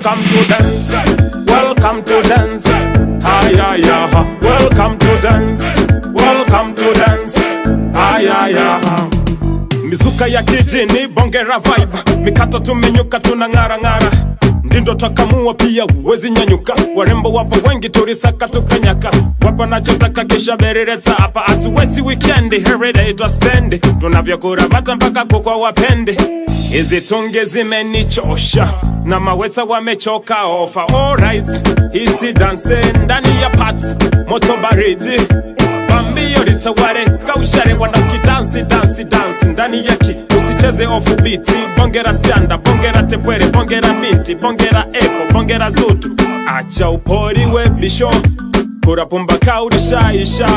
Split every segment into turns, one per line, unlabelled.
welcome to dance, welcome to dance. Ayaya, welcome to dance, welcome to dance. Ayaya. Mizuka ya kijini, bongera vibe. Mikato tumenyuka tunangara ngara. Ndindo twakamua pia uwezi nyanyuka. Warembo wapo wengi turisaka tukanyaka. Wapa nachotaka kisha berireta. Hapa atuwezi weekendi, every day twaspendi. Tunavyokura bata mpaka kukwa wapende. Hizi tunge zimenichosha na maweta wamechoka ofa. Alright, hizi dance ndani ya party, moto baridi bambio litaware kaushare wanakidansi dansi dansi ndani yaki. Usicheze ofu biti, bongera sianda, bongera tepwere, bongera minti, bongera epo, bongera zutu. Acha upori we bisho, kurapumba kaurishaisha.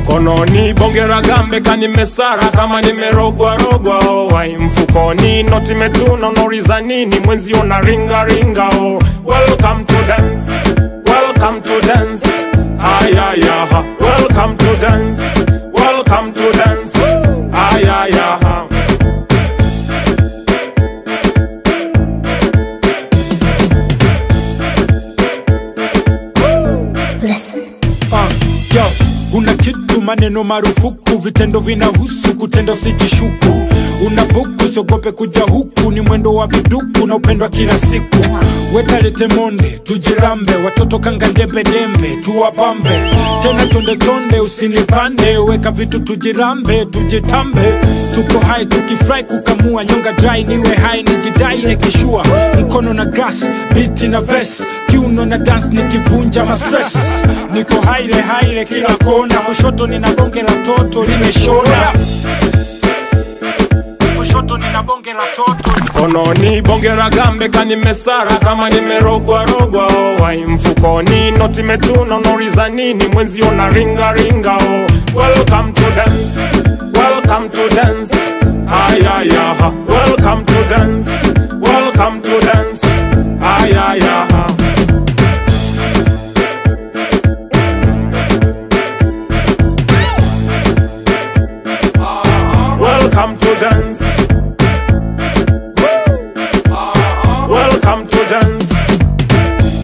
Mkononi bongera gambe kani mesara kama nimerogwa rogwa owai. Mfukoni noti metuna noriza nini mwenzi ona ringa ringa oh. Welcome to dance, welcome to dance. Ayaya, welcome to dance, welcome to dance. Ayaya.
Listen.
Yo, una kitu maneno marufuku, vitendo vinahusu kutenda usijishuku. Una buku sogope kuja huku, ni mwendo wa viduku na upendwa kila siku. Weka lete monde, tujirambe, watoto kanga ndembe dembe, tuwabambe. Tena tonde tonde usinipande, weka vitu tujirambe, tujitambe. Tuko hai tukifry kukamua, nyonga dry niwe hai nijidai nekishua. Mkono na grass, beat na verse, kiuno na dance nikivunja ma stress. Niko haile kila kona, kushoto nina bonge la toto limeshona. Kushoto nina bonge la toto.
Mkononi bongera gambe kani mesara kama nimerogwa rogwa owai. Mfukoni noti metuna noriza nini mwenzi ona ringa ringa oh. Welcome to dance, welcome to dance. Ayaya, welcome to dance, welcome to dance.